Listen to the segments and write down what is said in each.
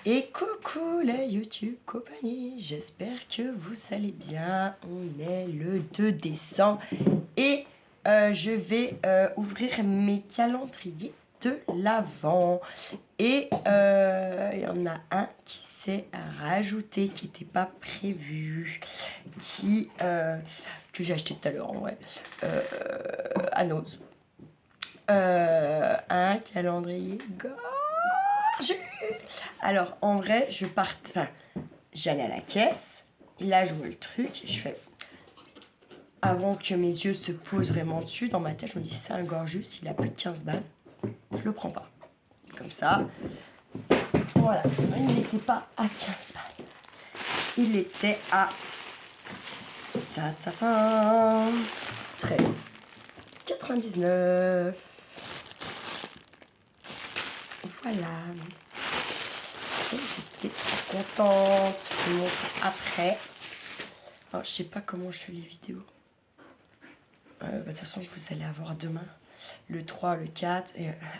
Et coucou la YouTube compagnie, j'espère que vous allez bien. On est le 2 décembre et je vais ouvrir mes calendriers de l'Avent. Et il y en a un qui s'est rajouté, qui n'était pas prévu, que j'ai acheté tout à l'heure en vrai, à Nose. Un calendrier gorgeux. Alors en vrai, j'allais à la caisse, et là je vois le truc, et je fais, avant que mes yeux se posent vraiment dessus, dans ma tête, je me dis, c'est un gorgeux, s'il a plus de 15 balles, je le prends pas. Comme ça, voilà, il n'était pas à 15 balles. Il était à 13,99. Voilà. J'étais trop contente. Je vous montre après. Alors, je sais pas comment je fais les vidéos. De toute façon, vous allez avoir demain le 3, le 4.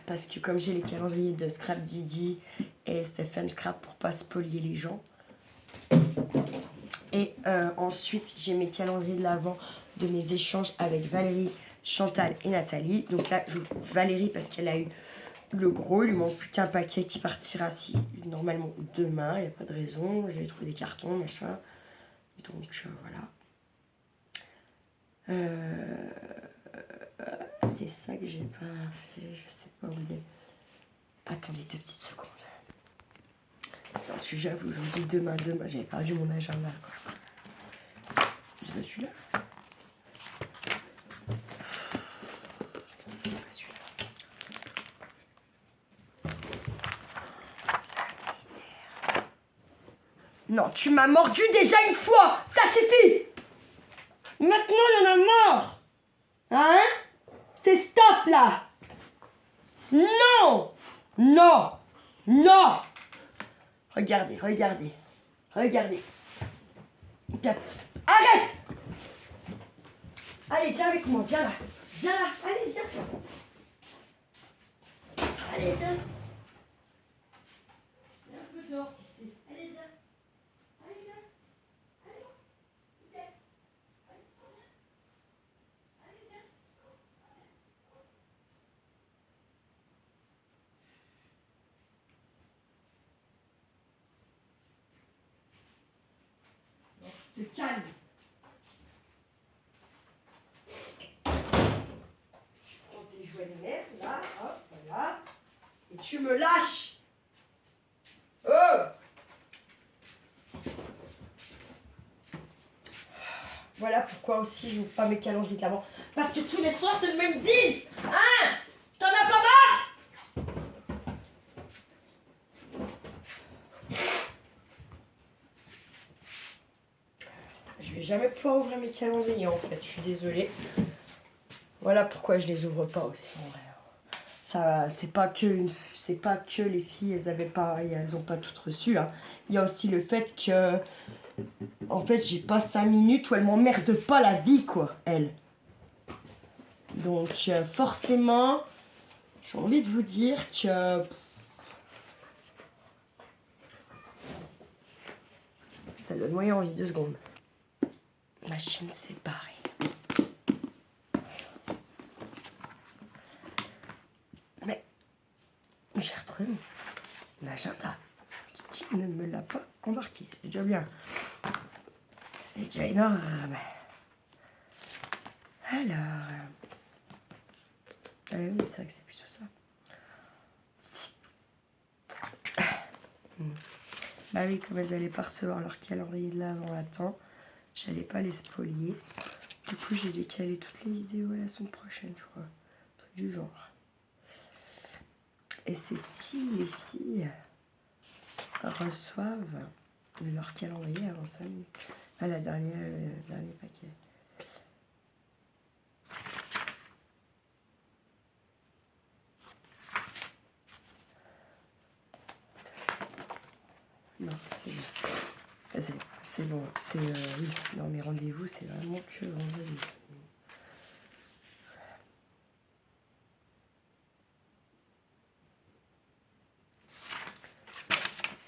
Parce que comme j'ai les calendriers de Scrap Didi et Stephen Scrap pour pas spolier les gens. Et ensuite, j'ai mes calendriers de l'Avent de mes échanges avec Valérie, Chantal et Nathalie. Donc là, Valérie, parce qu'elle a eu le gros, il lui manque plus qu'un paquet qui partira normalement demain. Il n'y a pas de raison. J'avais trouvé des cartons, machin. Donc voilà. C'est ça que j'ai pas fait. Je sais pas où il est. Attendez 2 petites secondes. Parce que j'avoue, je vous dis demain, j'avais perdu mon agenda. C'est pas celui-là. Non, tu m'as mordu déjà une fois. Ça suffit. Maintenant, il y en a marre. Hein? C'est stop, là. Non. Non. Non. Regardez, regardez. Regardez. Arrête. Allez, viens avec moi. Viens là. Viens là. Allez, viens. Allez, viens. Il y a un peu dehors, qui sait. Allez, viens. Allez, viens. Allez, viens. Allez, viens. Non, tu te calmes. Tu prends tes jouets de merde, là, hop, voilà. Et tu me lâches. Oh! Voilà pourquoi aussi je n'ouvre pas mes calendriers de l'Avent. Parce que tous les soirs c'est le même bise. Hein? T'en as pas marre? Je vais jamais pouvoir ouvrir mes calendriers en fait, je suis désolée. Voilà pourquoi je les ouvre pas aussi en vrai. Ça, c'est pas que les filles, elles ont pas toutes reçu. Hein. Il y a aussi le fait que, en fait, j'ai pas 5 minutes où elles m'emmerdent pas la vie, quoi, elles. Donc, forcément, j'ai envie de vous dire que ça donne moyen envie 2 secondes. Machine séparée. Mais j'ai retrouvé mon agenda. Qui ne me l'a pas embarqué. C'est déjà bien. C'est déjà énorme. Alors. Ah oui, c'est vrai que c'est plutôt ça. Bah oui, comme elles n'allaient pas recevoir leur calendrier de l'Avent à temps, j'allais pas les spolier. Du coup, j'ai décalé toutes les vidéos à la semaine prochaine, je crois. Truc du genre. Et c'est si les filles reçoivent leur calendrier avant samedi. Ah, le dernier paquet. Non, c'est bon. C'est bon. Oui, dans mes rendez-vous, c'est vraiment que vendredi.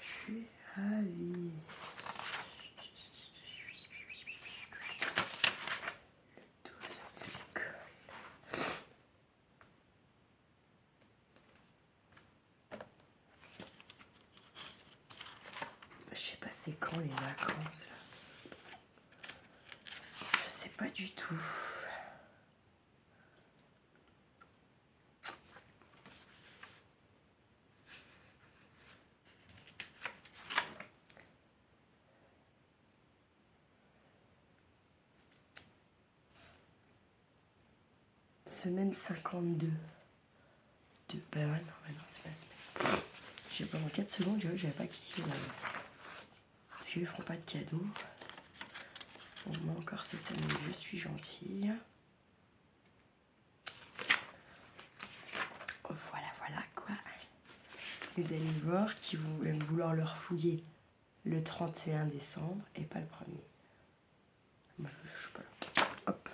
Je suis suis ravie. Je sais pas c'est quand les vacances là. Je sais pas du tout. Semaine 52. Ben ouais, non, c'est la semaine. J'ai pendant 4 secondes, j'avais pas quitté là. Parce qu'ils ne feront pas de cadeaux. Bon, moi encore cette année, je suis gentille. Voilà quoi. Vous allez voir qu'ils vont vouloir leur fouiller le 31 décembre et pas le 1er. Moi je suis pas là. Hop.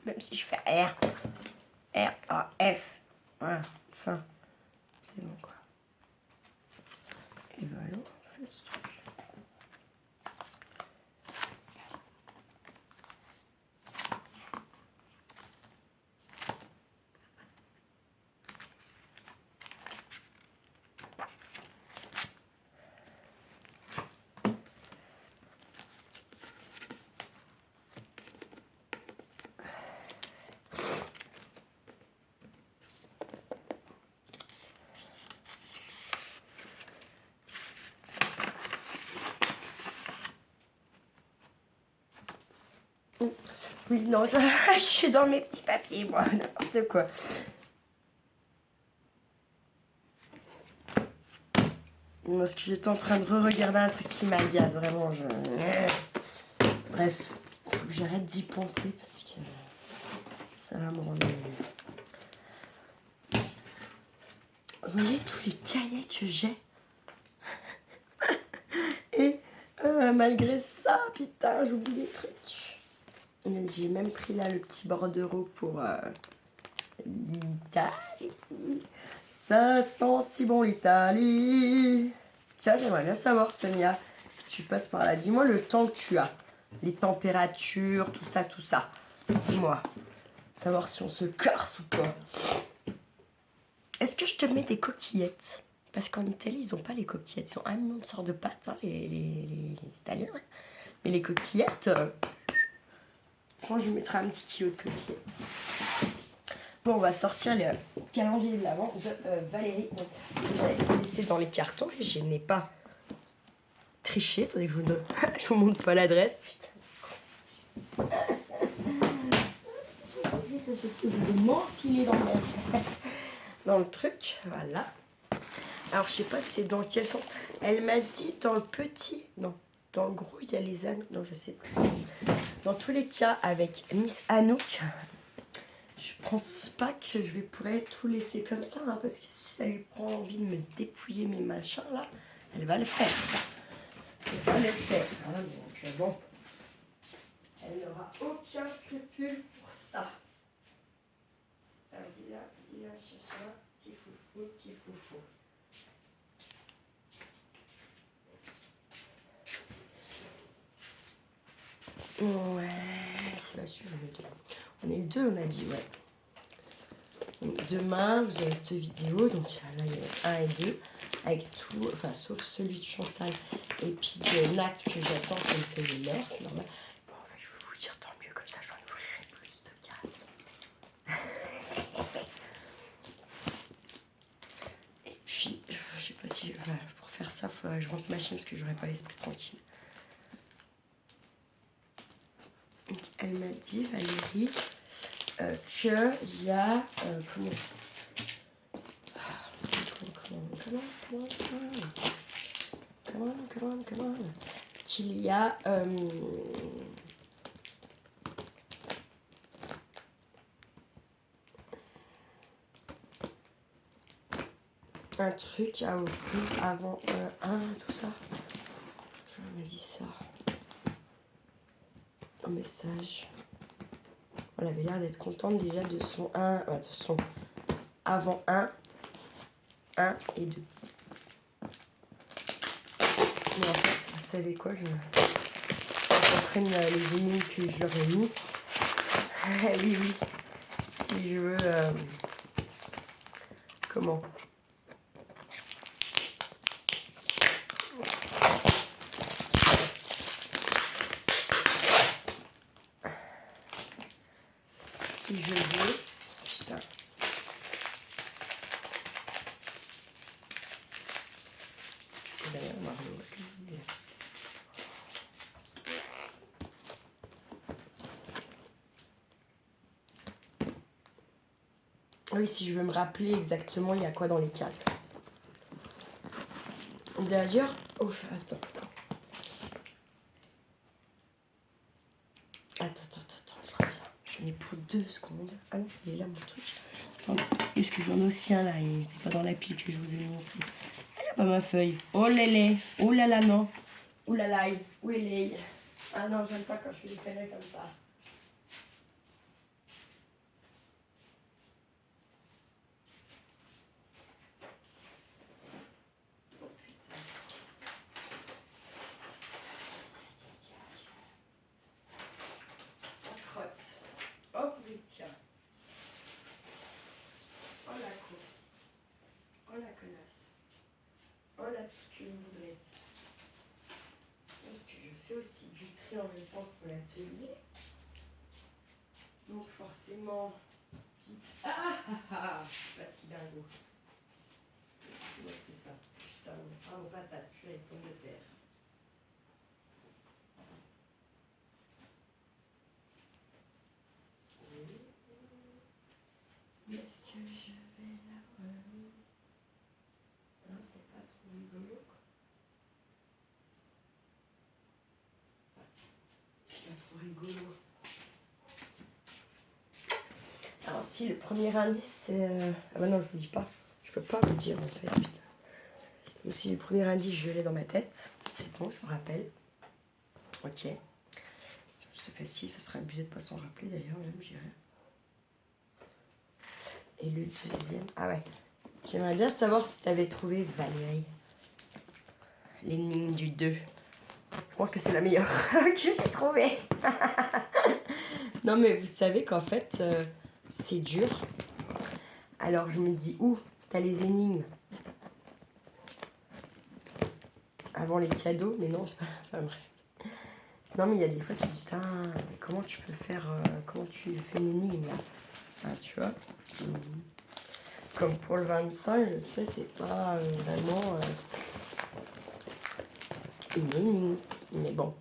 Même si je fais R, A, F. Voilà, fin. C'est bon quoi. Et voilà, on fait ce truc. Oui, non, je suis dans mes petits papiers, moi, n'importe quoi. Parce que j'étais en train de re-regarder un truc qui m'agace, vraiment, Bref, faut que j'arrête d'y penser parce que ça va me rendre... Vous voyez tous les cahiers que j'ai. Et malgré ça, putain, j'oublie des trucs. J'ai même pris là le petit bordereau pour l'Italie. Ça sent si bon l'Italie. Tiens, j'aimerais bien savoir, Sonia, si tu passes par là, dis-moi le temps que tu as. Les températures, tout ça. Dis-moi. Savoir si on se corse ou pas. Est-ce que je te mets des coquillettes? Parce qu'en Italie, ils n'ont pas les coquillettes. Ils ont un million de sortes de pâtes, hein, les Italiens. Mais les coquillettes... Moi, je mettrai un petit kilo de coquillettes. Bon, on va sortir le calendrier de l'avant de Valérie. J'avais laissé dans les cartons et je n'ai pas triché. Attendez que je vous montre pas l'adresse. Putain. Je vais m'enfiler dans le truc. Voilà. Alors, je sais pas c'est dans quel sens. Elle m'a dit dans le petit... Non, dans le gros, il y a les anneaux. Non, je sais plus. Dans tous les cas, avec Miss Anouk, je pense pas que je vais pourrais tout laisser comme ça, hein, parce que si ça lui prend envie de me dépouiller mes machins là, elle va le faire. Elle va le faire. Hein, donc bon, elle n'aura aucun scrupule pour ça. C'est un vilain chien, petit foufou. Ouais, c'est là-dessus que je vais dire. On est le 2, on a dit, ouais. Donc, demain, vous avez cette vidéo. Donc là, il y a 1 et 2. Avec tout, enfin, sauf celui de Chantal et puis de Nat que j'attends comme c'est l'heure, c'est normal. Bon, en fait, je vais vous dire tant mieux, comme ça, j'en ouvrirai plus de cases. Et puis, je sais pas si... Voilà, pour faire ça, il faudrait que je rentre ma chaîne parce que j'aurais pas l'esprit tranquille. Donc, elle m'a dit, Valérie, qu'il y a... comment qu'il y a un truc à offrir avant tout ça. Je me dis ça en message. Elle avait l'air d'être contente déjà de son 1, de son avant 1. 1 et 2. Mais en fait, vous savez quoi, je prenne les énigmes que je leur ai mis. Oui, oui. Si je veux... comment? Si je veux... Putain. D'ailleurs, Mario, est-ce que vous voulez... Oui, si je veux me rappeler exactement il y a quoi dans les cases. D'ailleurs, oh, attends. Attends, je reviens. J'en ai pour 2 secondes. Ah non, il est là mon truc. Attends, est-ce que j'en ai aussi un là? Il n'était pas dans la pile que je vous ai montré. Ah, il n'y a pas ma feuille. Oh lélé. Oh là là, non. Oh là là, où elle est? Ah non, j'aime pas quand je fais des conneries comme ça. Oh putain. On trotte. Oh oui, tiens. Oh la cour. Oh la connasse. Oh là tout ce que vous voudrez. Parce que je fais aussi du tri en même temps pour l'atelier. Donc forcément... Ah, pas si dingo. Ouais, c'est ça. Putain, on patate, purée, pomme de terre. Est-ce que je vais la... Non, c'est pas trop rigolo. Pas trop rigolo. Alors si, le premier indice, c'est... Ah bah non, je vous dis pas. Je peux pas vous dire, en fait, putain. Donc si le premier indice, je l'ai dans ma tête, c'est bon, je me rappelle. Ok. C'est facile, ça serait abusé de pas s'en rappeler, d'ailleurs, même, j'irais. Et le deuxième... Ah ouais. J'aimerais bien savoir si tu avais trouvé, Valérie, l'énigme du 2. Je pense que c'est la meilleure que j'ai trouvée. Non, mais vous savez qu'en fait, c'est dur. Alors, je me dis, t'as les énigmes avant les cadeaux. Mais non, c'est pas... Enfin, bref. Non, mais il y a des fois, tu te dis, putain, comment tu peux faire... comment tu fais une énigme, là? Ah, tu vois. Comme pour le 25, je sais, c'est pas vraiment une énigme. Mais bon.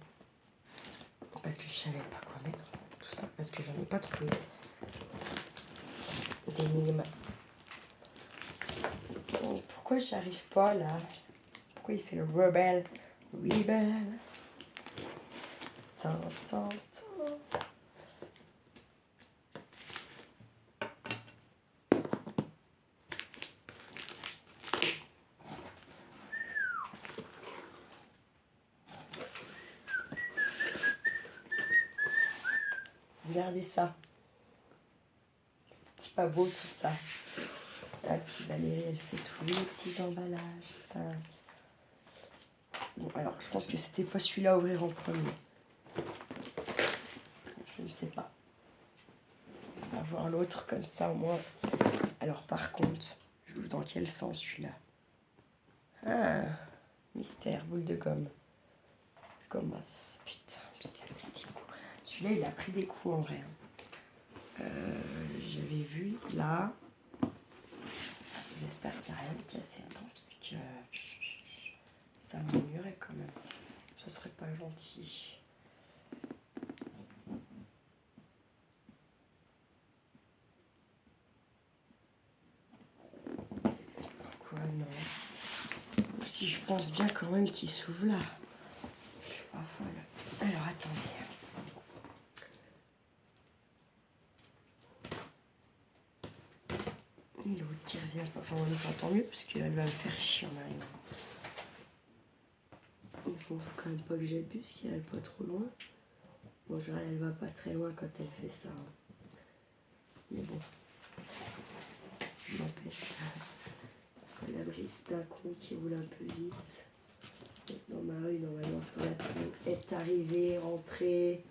Parce que je savais pas quoi mettre. Tout ça, parce que j'en ai pas trouvé d'énigmes. Pourquoi j'arrive pas, là? Pourquoi il fait le rebelle? Rebelle. Tant. Regardez ça. C'est pas beau tout ça. Ah, puis Valérie, elle fait tous les petits emballages. 5. Bon, alors, je pense que c'était pas celui-là à ouvrir en premier. Je ne sais pas. On va voir l'autre comme ça, au moins. Alors, par contre, je l'ouvre dans quel sens, celui-là? Ah, mystère, boule de gomme. Gomasse. Putain, il a pris des coups. Celui-là, il a pris des coups en vrai. J'avais vu là. J'espère qu'il n'y a rien de cassé dedans parce que ça m'ennuierait quand même. Ce serait pas gentil. Pourquoi non? Si je pense bien quand même qu'il s'ouvre là. Je suis pas folle. Alors attendez. Et l'autre qui revient pas. Enfin, on est pas tant mieux parce qu'elle va me faire chier en arrivant. Il faut quand même pas que j'abuse, qu'elle aille pas trop loin. Bon, genre, elle va pas très loin quand elle fait ça. Mais bon. N'empêche. à l'abri d'un con qui roule un peu vite. Dans ma rue, normalement, on est arrivé, rentré.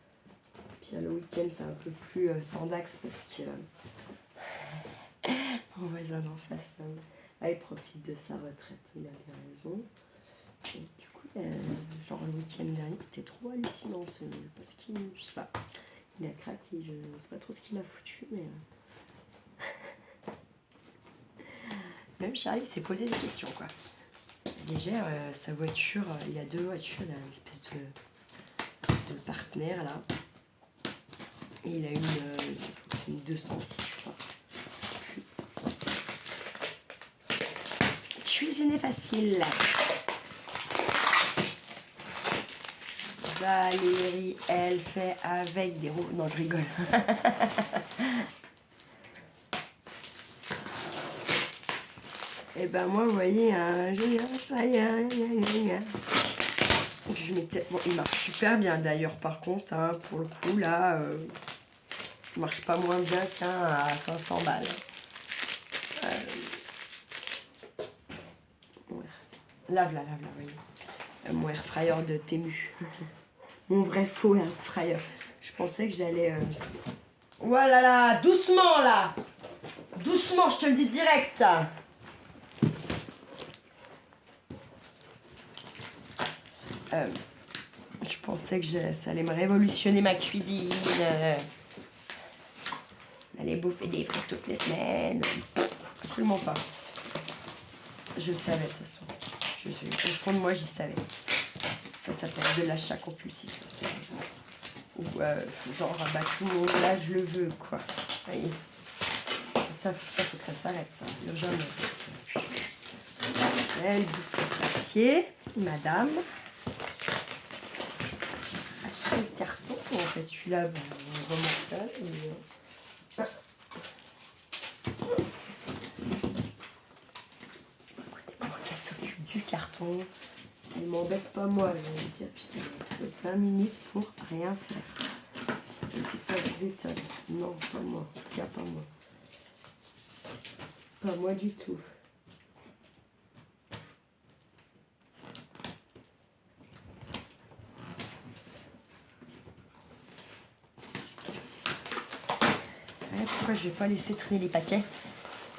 Puis le week-end, c'est un peu plus tendax parce que mon voisin d'en face, il profite de sa retraite. Il avait raison. Et du coup, genre le week-end dernier, c'était trop hallucinant ce nul. Parce qu'il, je sais pas, il a craqué. Je ne sais pas trop ce qu'il a foutu, mais. Même Charlie s'est posé des questions, quoi. Il gère sa voiture, il a 2 voitures, il a une espèce de partenaire là. Et il a une 206, je crois. Cuisiner facile. Valérie, elle fait avec des roues. Non, je rigole. Et ben moi, vous voyez, je mettais... Bon, il marche super bien d'ailleurs, par contre, hein, pour le coup, là, il marche pas moins bien qu'un à 500 balles. Ouais. Lave, oui. Mon air fryer de Temu. Mon vrai faux air fryer. Je pensais que j'allais... Voilà là, doucement là. Doucement, je te le dis direct. Je pensais que ça allait me révolutionner ma cuisine. Aller bouffer des frites toutes les semaines. Absolument pas. Je savais de toute façon. Au fond de moi, j'y savais. Ça s'appelle de l'achat compulsif. Ça, ou genre, bah, tout le monde, là, je le veux, quoi. Voyez. Ça, faut que ça s'arrête, ça. Urgemment. Elle bouffe le papier, madame. Acheter le carton. En fait, celui-là, on remonte ça. Écoutez, pour qu'elle s'occupe du carton, elle m'embête pas moi. Elle va me dire, putain, il faut 20 minutes pour rien faire. Est-ce que ça vous étonne? Non, pas moi. En tout cas, pas moi. Pas moi du tout. Pourquoi je vais pas laisser traîner les paquets?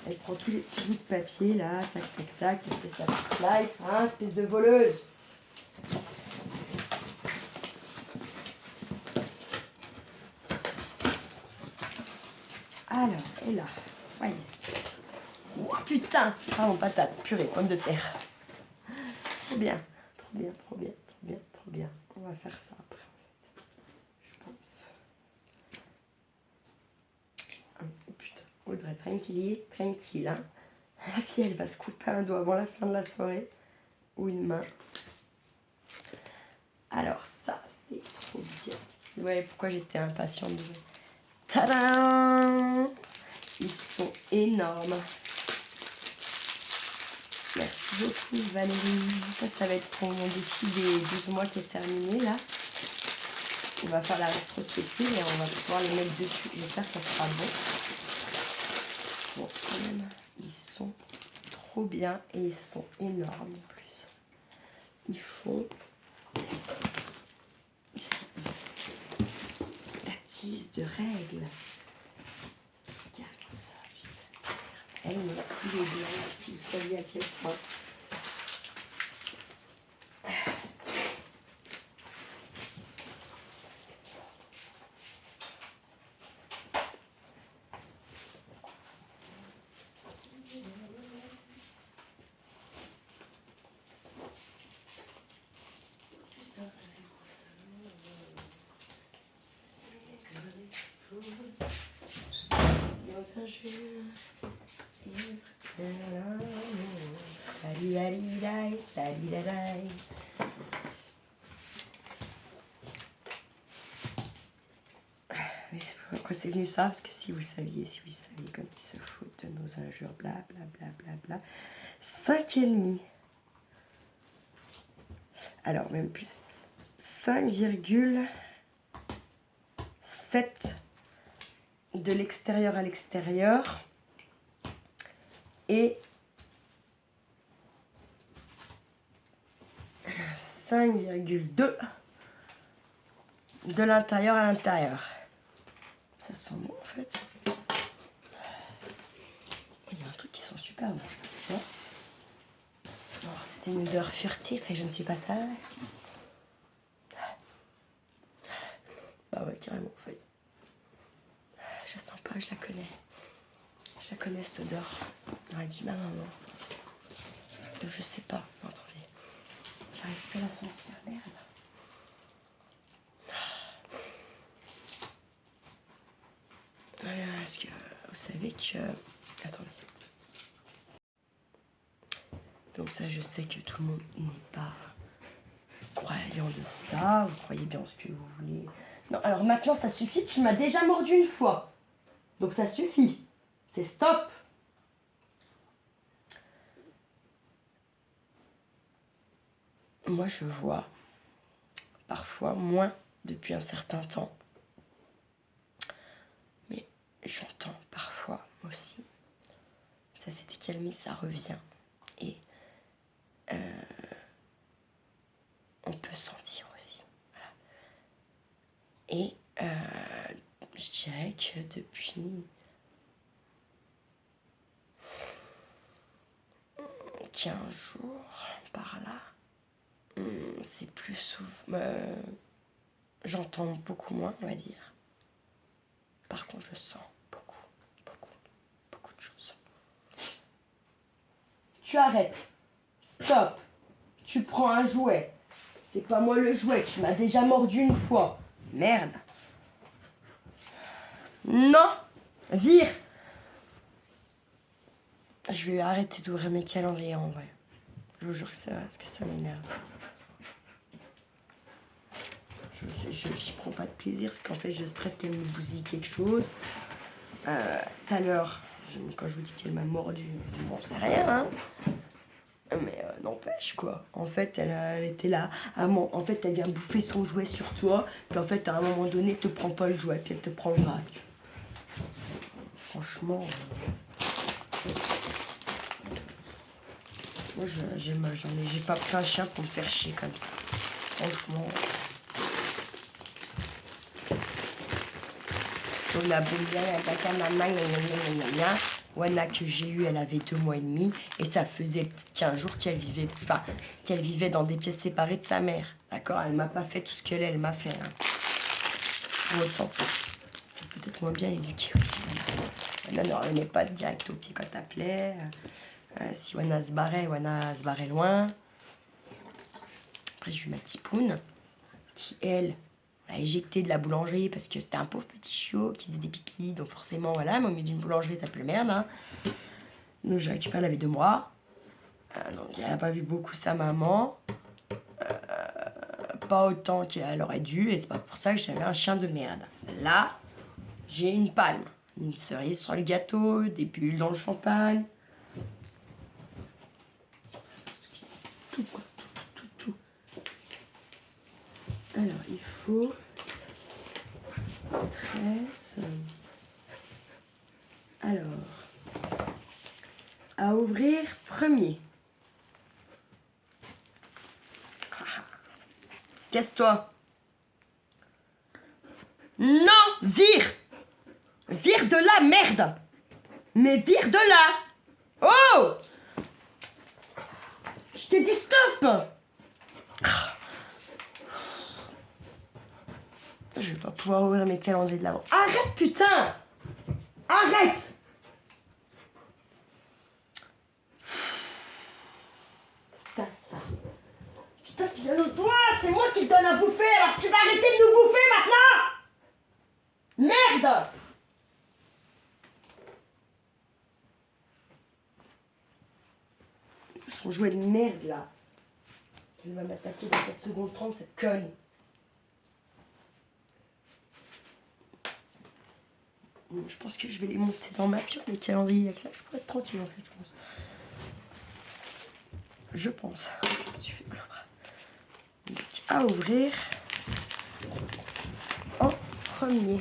Elle prend tous les petits bouts de papier là, tac tac tac, elle fait sa petite life, hein, espèce de voleuse. Alors, et là, voyez. Oh putain! Pardon, patate, purée, pomme de terre. Trop bien, trop bien, trop bien, trop bien, trop bien. On va faire ça après en fait, je pense. Oh putain, Audrey, tranquille, hein. La fille, elle va se couper un doigt avant la fin de la soirée. Ou une main. Alors ça, c'est trop bien. Vous voyez pourquoi j'étais impatiente de... Tadam! Ils sont énormes. Merci beaucoup Valérie. Ça va être pour mon défi des 12 mois qui est terminé là. On va faire la rétrospective et on va pouvoir les mettre dessus. J'espère que ça sera bon. Bon, quand même, ils sont trop bien et ils sont énormes en plus. Ils font la tise de règles. Regarde ça, putain. Elle me fout les blancs, si vous saviez à quel point. Pourquoi c'est venu ça? Parce que si vous saviez comme ils se foutent de nos injures, bla bla bla bla bla. 5,5. Alors même plus. 5,7 de l'extérieur à l'extérieur et 5,2 de l'intérieur à l'intérieur. Ça sent bon en fait. Il y a un truc qui sent super bon, je sais pas. Alors c'était une odeur furtive et je ne suis pas sale. Bah ouais, carrément en fait. Je la sens pas, je la connais. Je la connais cette odeur. On a dit ma maman. Je sais pas, attendez. J'arrive pas à la sentir, merde. Est-ce que vous savez que... Attendez. Donc ça, je sais que tout le monde n'est pas croyant de ça. Vous croyez bien ce que vous voulez. Non, alors maintenant, ça suffit. Tu m'as déjà mordu une fois. Donc ça suffit. C'est stop. Moi, je vois parfois moins depuis un certain temps. Mais j'entends parfois aussi. Ça s'était calmé, ça revient. Et on peut sentir aussi. Voilà. Et je dirais que depuis 15 jours par là, c'est plus souvent. J'entends beaucoup moins, on va dire. Par contre, je sens beaucoup de choses. Tu arrêtes. Stop. Tu prends un jouet. C'est pas moi le jouet, tu m'as déjà mordu une fois. Merde. Non. Vire. Je vais arrêter d'ouvrir mes calendriers en vrai. Je vous jure que ça, parce que ça m'énerve. J'y prends pas de plaisir parce qu'en fait je stresse qu'elle me bousille quelque chose. Tout à l'heure, quand je vous dis qu'elle m'a mordu, bon c'est rien hein. Mais n'empêche quoi. En fait elle était là. En fait elle vient bouffer son jouet sur toi. Puis en fait à un moment donné elle te prend pas le jouet. Puis elle te prend le bras. Franchement. Moi j'ai pas pris un chien pour me faire chier comme ça. Franchement. La Wana que j'ai eue, elle avait 2 mois et demi et ça faisait 15 jours qu'elle vivait dans des pièces séparées de sa mère. D'accord, elle m'a pas fait tout ce qu'elle m'a fait. Hein. Pour autant, peut-être moins bien éduquée aussi. Wana ne revenait pas direct au pied quand t'appelais. Si Wana se barrait loin. Après j'ai eu ma tipoune qui elle a éjecté de la boulangerie parce que c'était un pauvre petit chiot qui faisait des pipis, donc forcément voilà, mais au milieu d'une boulangerie ça peut le merde hein. Donc j'ai récupéré, elle avait 2 mois, donc elle n'a pas vu beaucoup sa maman, pas autant qu'elle aurait dû, et c'est pas pour ça que j'avais un chien de merde. Là j'ai une palme, une cerise sur le gâteau, des bulles dans le champagne, tout quoi, tout. Alors il faut 13. Alors, à ouvrir premier. Casse-toi. Non, vire. Vire de là, merde. Mais vire de là. Oh, je t'ai dit stop. Je vais pas pouvoir ouvrir mes calendriers de l'avant. Arrête, putain. Arrête. T'as ça. Putain, toi, c'est moi qui te donne à bouffer, alors tu vas arrêter de nous bouffer maintenant. Merde. Son jouet de merde, là. Elle va m'attaquer dans 4 secondes 30, cette conne. Je pense que je vais les monter dans ma pure, mes calendriers. Avec ça, je pourrais être tranquille, en fait, je pense. Je pense. Donc, à ouvrir en premier.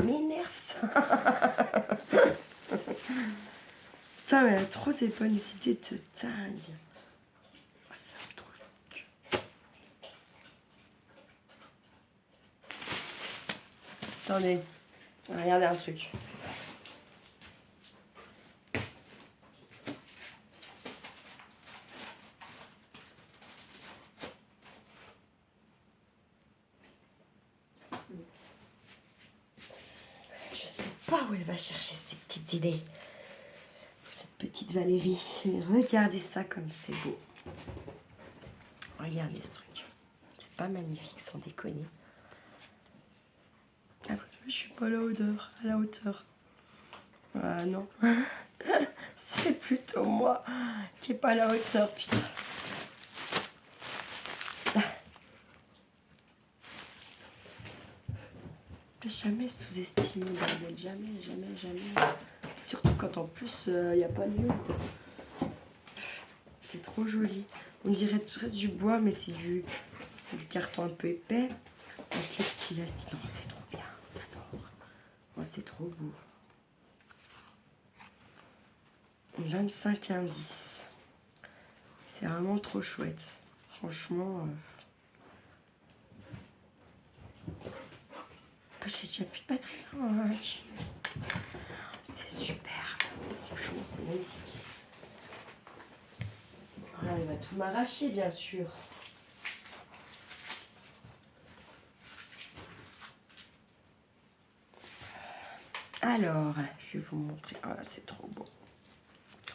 m'énerve ça. Putain, mais elle a trop des bonnes idées de dingue. Oh, ça me trouve. Attendez, regardez un truc. Je sais pas où elle va chercher ces petites idées. Cette petite Valérie. Mais regardez ça comme c'est beau. Regardez ce truc. C'est pas magnifique sans déconner. Après, je suis pas à la hauteur. Ah non. C'est plutôt moi qui est pas à la hauteur, putain. Jamais sous-estimer, bordel. Jamais. Surtout quand en plus, il n'y a pas lieu. C'est trop joli. On dirait presque du bois, mais c'est du carton un peu épais. Avec le petit élastique. Non, c'est trop bien. J'adore. Oh, c'est trop beau. 25 indices. C'est vraiment trop chouette. Franchement... J'ai déjà plus de batterie. Oh, c'est super. Franchement, c'est magnifique. Voilà, elle va tout m'arracher, bien sûr. Alors, je vais vous montrer. Oh, c'est trop beau.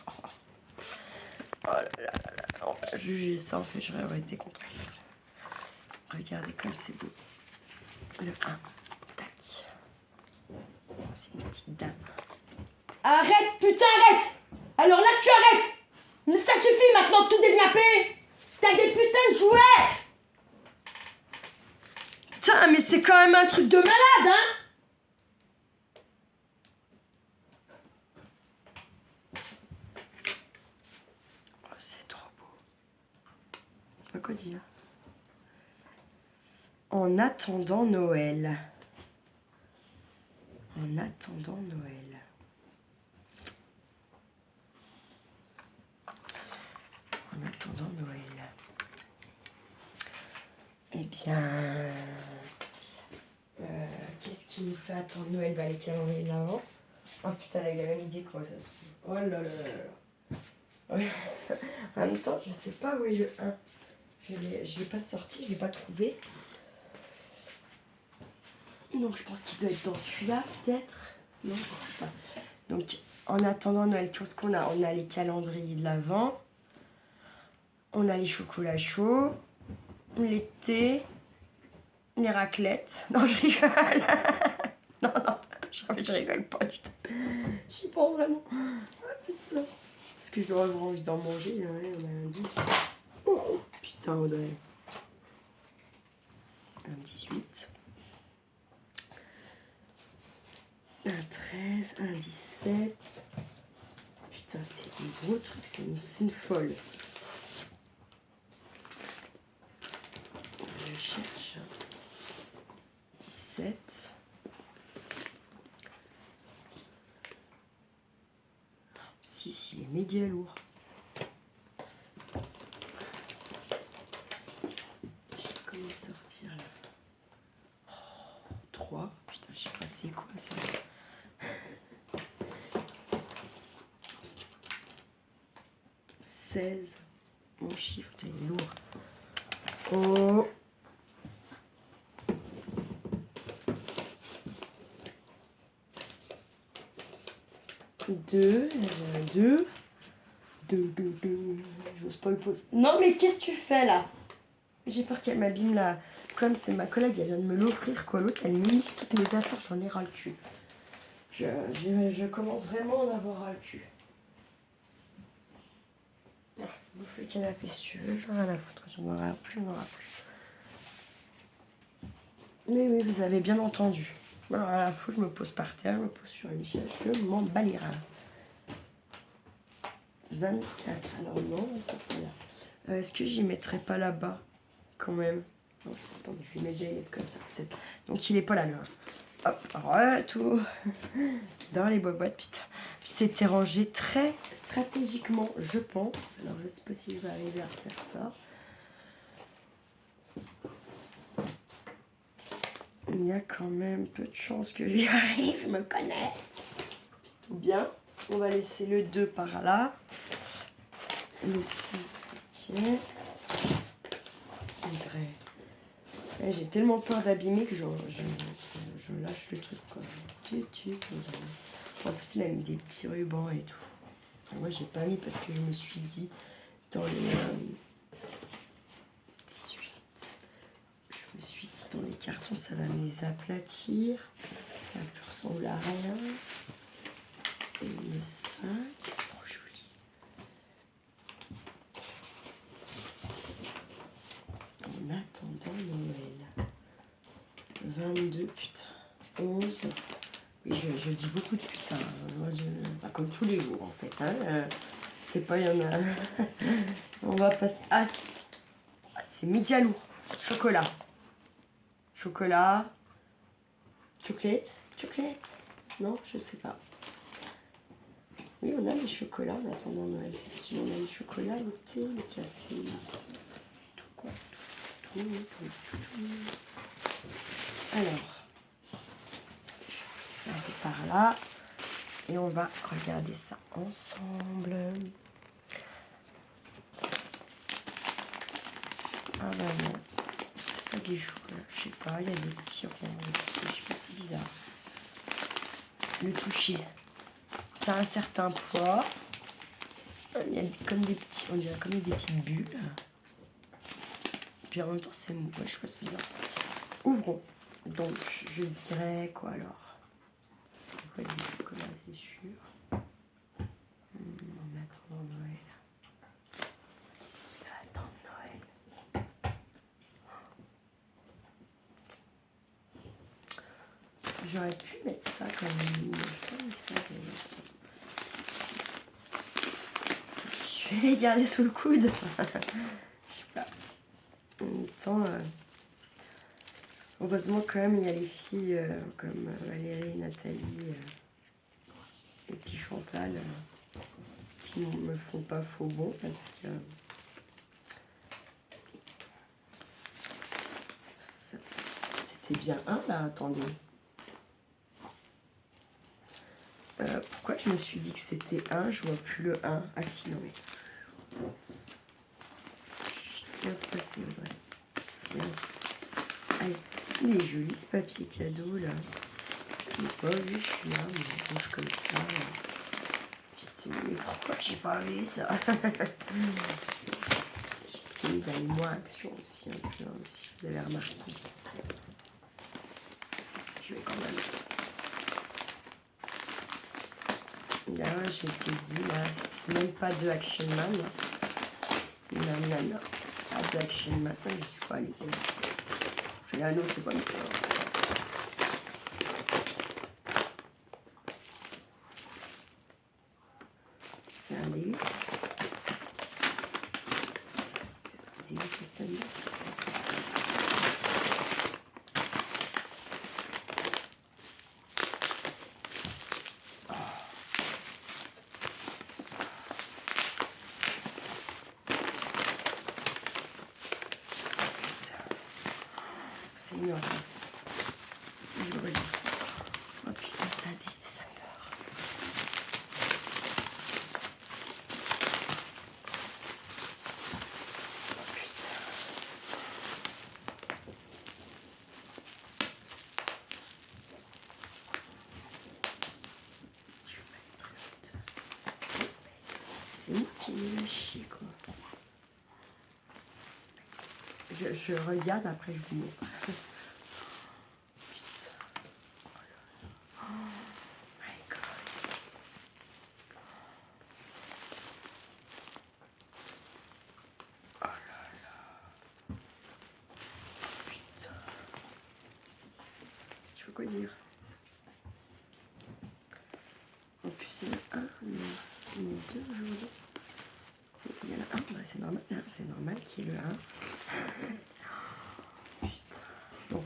Oh là là là là. On va juger ça. En fait, j'aurais été contente. Regardez comme c'est beau. Le 1. Tac. C'est une petite dame. Arrête, putain, arrête! Alors là, tu arrêtes! Mais ça suffit maintenant de tout dégnapper! T'as des putains de jouets! Putain, mais c'est quand même un truc de malade, hein! Oh, c'est trop beau. Pas quoi dire. En attendant Noël. En attendant Noël. En attendant Noël. Eh bien... qu'est-ce qui nous fait attendre Noël? Bah, les calendriers de l'Avent. Oh putain, elle a la même idée que moi, ça se trouve. Oh là là là là. Ouais. En même temps, je sais pas où est le 1. Je l'ai pas sorti, je l'ai pas trouvé. Donc je pense qu'il doit être dans celui-là, peut-être. Non, je sais pas. Donc, en attendant Noël, qu'est-ce qu'on a? On a les calendriers de l'Avent. On a les chocolats chauds. Les thés. Les raclettes. Non, je rigole. Non, je rigole pas. J'y pense vraiment. Oh, putain. Est-ce que je dois avoir envie d'en manger? Ouais, on a un 18. Oh, putain, Audrey. Un 18. Un 13. Un 17. Putain, c'est des gros trucs. C'est une folle. Je cherche. 17. Si, il est méga lourd. Je sais pas comment sortir là. Oh, 3. Putain, je sais pas c'est quoi ça. 16. Mon chiffre, il est lourd. Oh. Deux. J'ose pas le poser. Non, mais qu'est-ce que tu fais là? J'ai peur qu'elle m'abîme là. Comme c'est ma collègue, elle vient de me l'offrir, quoi. L'autre, elle minique toutes mes affaires, j'en ai ras le cul. Je commence vraiment à en avoir ras le cul. Bouffe le canapé si tu veux, j'en ai rien à foutre. J'en aurai plus, j'en aurai plus. Mais oui, vous avez bien entendu. Alors à la fois, je me pose par terre, je me pose sur une chaise, je m'en bats les reins. 24. Alors non, c'est pas là. Est-ce que j'y mettrais pas là-bas quand même? Non, attends, je vais mettre comme ça. 7. Donc il est pas là, le 1. Hop, retour dans les boîtes, putain. C'était rangé très stratégiquement, je pense. Alors, je sais pas si je vais arriver à faire ça. Il y a quand même peu de chances que j'y arrive, je me connais. Tout bien. On va laisser le 2 par là. Le 6, ok. J'ai tellement peur d'abîmer que je lâche le truc, quoi. En plus, il a mis des petits rubans et tout. Moi, j'ai pas mis parce que je me suis dit, dans les 18, je me suis dit, dans les cartons, ça va me les aplatir. Ça peut ressembler à rien. Et le 5, c'est trop joli. En attendant Noël. 22, putain. 11. Oui, je dis beaucoup de putain. Moi, pas comme tous les jours, en fait. Hein. C'est pas, il y en a. On va passer. Ah, c'est méga lourd. Chocolat. Chocolat. Chocolate. Non, je sais pas. Oui, on a les chocolats en attendant Noël. Effectivement, on a les chocolats, le thé, le café. Tout quoi. Tout. Alors. Ça par là. Et on va regarder ça ensemble. Ah bah non. C'est pas des chocolats. Je sais pas, il y a des petits ronds dessus. Je sais pas, c'est bizarre. Le toucher. Ça a un certain poids. Il y a comme des petits. On dirait comme des petites bulles. Puis en même temps c'est mou. Ouais, je sais pas, c'est bizarre. Ouvrons. Donc je dirais quoi alors? Ça peut être des chocolats, c'est sûr. En attendant Noël. Qu'est-ce qui va attendre Noël? J'aurais pu mettre ça comme une femme, ça. Je vais les garder sous le coude. Je sais pas. En même temps, heureusement quand même, il y a les filles comme Valérie, Nathalie et puis Chantal qui ne me font pas faux bon parce que c'était bien un là, attendez. Pourquoi je me suis dit que c'était un? Je vois plus le 1. Ah si, non mais. Bien se passer, Audrey. Bien se passer. Allez, il est joli ce papier cadeau là. Je l'ai pas vu, je suis là, mais je bouge comme ça. Putain, mais pourquoi j'ai pas vu ça? J'essaie d'aller moins action aussi un peu, hein, si vous avez remarqué. Je vais quand même. Là, je t'ai dit, là, c'est même pas de Action Man. Non. Pas de Action Man. Je suis pas allée. Je suis l'anneau, c'est pas le temps. C'est un délit. C'est ça. C'est une horreur. Je le redis. Oh putain, ça a ça meurt. Oh putain. C'est moi qui l'ai lâché, quoi. Je regarde, après je vous montre. Putain. Oh my god. Oh là là. Putain. Tu veux quoi dire? En plus, il y en a un, mais il y en a deux aujourd'hui. Il y en a un, bah, c'est normal qu'il y ait le 1. Putain. Bon,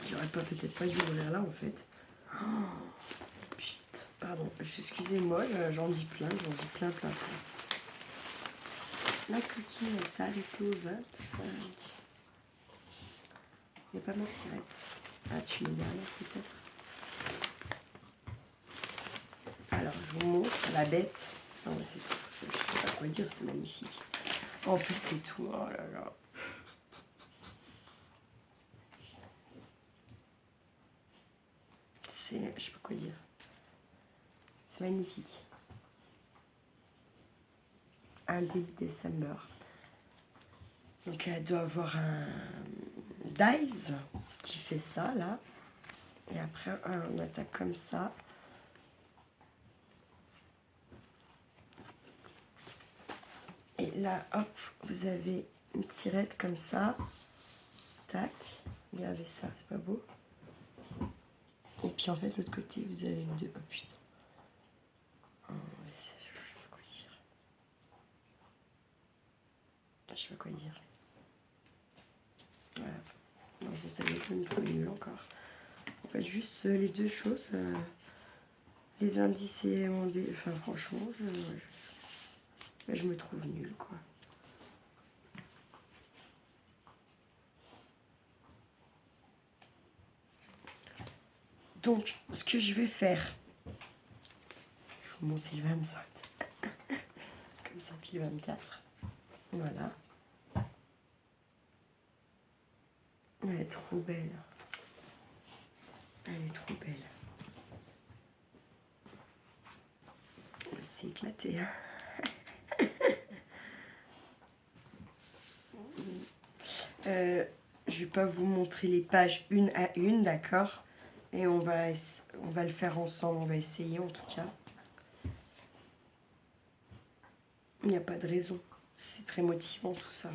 j'aurais peut-être pas dû ouvrir là en fait. Oh, putain, pardon, excusez-moi, j'en dis plein, plein. La cookie, elle s'est arrêtée au 25. Il n'y a pas ma tirette. Ah, tu mets derrière peut-être. Alors, je vous montre la bête. Non, mais c'est tout. Je ne sais pas quoi dire, c'est magnifique. En plus, c'est tout. Oh là là. C'est... Je sais pas quoi dire. C'est magnifique. Un December. Donc, elle doit avoir un dice qui fait ça, là. Et après, on attaque comme ça. Et là, hop, vous avez une tirette comme ça. Tac. Regardez ça, c'est pas beau. Et puis en fait, de l'autre côté, vous avez les deux. Oh putain. Oh, je sais pas quoi dire. Je sais pas quoi dire. Voilà. Non, vous savez que le micro est nul encore. En fait, juste les deux choses. Les indices et mon dé. Enfin, franchement, je me trouve nulle, quoi. Donc, ce que je vais faire, je vais vous montrer le 25. Comme ça, puis le 24. Voilà. Elle est trop belle. Elle est trop belle. C'est éclaté. Hein. Je vais pas vous montrer les pages une à une, d'accord? Et on va le faire ensemble, on va essayer en tout cas. Il n'y a pas de raison. C'est très motivant tout ça.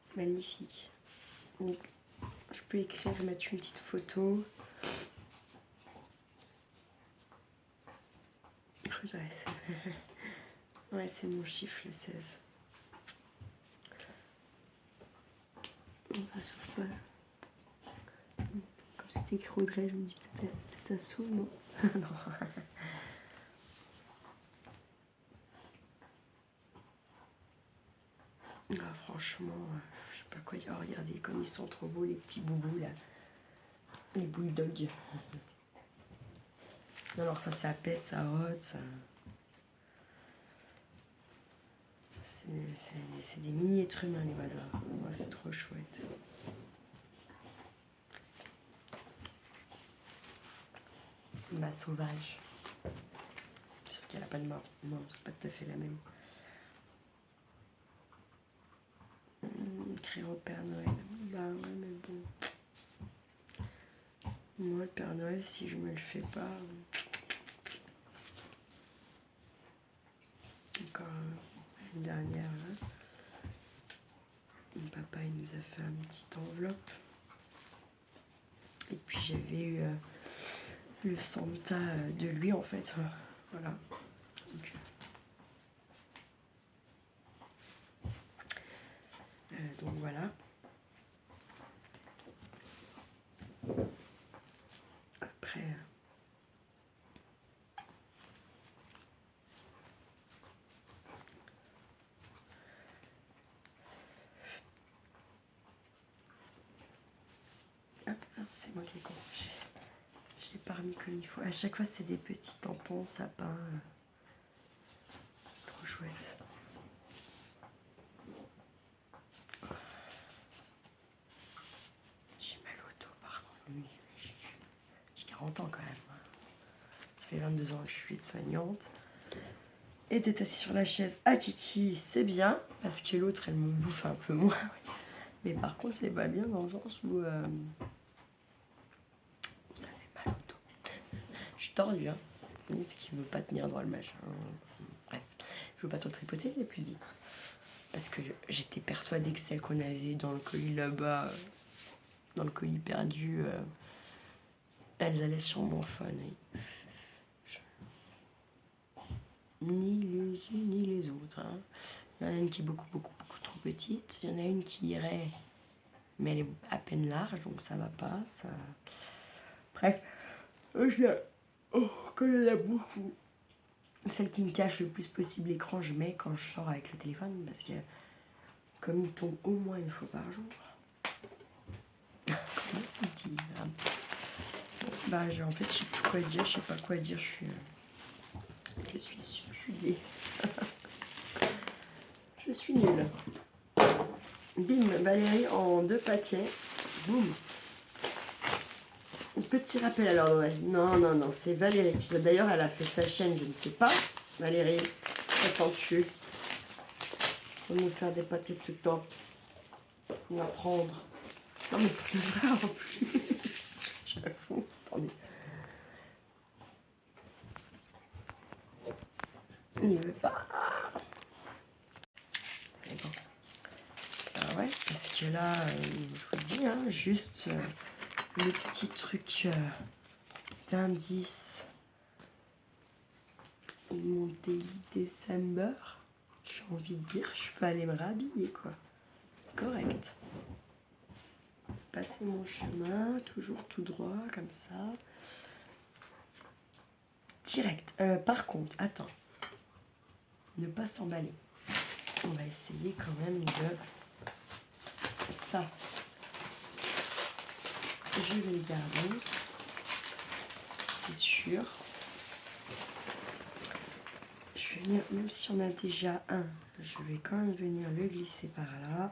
C'est magnifique. Donc, je peux écrire, mettre une petite photo. Ouais, c'est mon chiffre, le 16. Ça s'ouvre pas. Comme c'était écrit Audrey, je me dis peut-être ça s'ouvre, non? Non. Ah, franchement, je sais pas quoi dire. Oh, regardez comme ils sont trop beaux, les petits boubous là. Les bulldogs. Alors ça pète, ça rote, ça... C'est des mini-êtres humains, les bazars. Oh, c'est trop chouette. Ma sauvage. Sauf qu'elle n'a pas de mort. Non, c'est pas tout à fait la même. Écrire au Père Noël. Bah ouais, mais bon. Moi, le Père Noël, si je me le fais pas... Encore une dernière, là. Mon papa, il nous a fait une petite enveloppe. Et puis j'avais eu le Santa de lui, en fait. Voilà. Donc voilà. Après... c'est moi qui ai con. Je l'ai pas remis comme il faut. À chaque fois, c'est des petits tampons, sapins. C'est trop chouette. J'ai mal au dos, par contre. Oui, j'ai 40 ans quand même. Ça fait 22 ans que je suis soignante. Et d'être assis sur la chaise à Kiki, c'est bien. Parce que l'autre, elle me bouffe un peu moins. Mais par contre, c'est pas bien dans le sens où... ça fait mal au dos. Je suis tordue, hein. Qui veut pas tenir dans le machin. Bref, je veux pas trop tripoter, aller plus vite. Parce que j'étais persuadée que celle qu'on avait dans le colis là-bas, dans le colis perdu, elles allaient sur mon fun. Oui. Ni les unes ni les autres. Hein. Il y en a une qui est beaucoup trop petite. Il y en a une qui irait Mais elle est à peine large, donc ça va pas. Ça... Bref, quand je la bouffe, celle qui me cache le plus possible l'écran, je mets quand je sors avec le téléphone, parce que comme il tombe au moins une fois par jour. Comment on dit là? Bah, en fait, je sais plus quoi dire, je sais pas quoi dire, je suis subjuguée. Je suis nulle. Bim, Valérie en 2 paquets. Boum. Petit rappel alors, ouais. Non, c'est Valérie qui... D'ailleurs, elle a fait sa chaîne, je ne sais pas. Valérie, attends-tu pour nous faire des pâtés tout le temps. Faut apprendre. Non, mais pour de vrai, en plus. J'avoue. Attendez. Il veut pas. Bon. Ah ouais, parce que là, je vous dis, hein, juste le petit truc d'indice. Mon daily December, j'ai envie de dire, je peux aller me rhabiller, quoi. Correct. Passer mon chemin, toujours tout droit, comme ça. Direct. Par contre, attends. Ne pas s'emballer. On va essayer quand même de... Ça. Je vais le garder. C'est sûr. Je vais venir, même si on a déjà un, je vais quand même venir le glisser par là.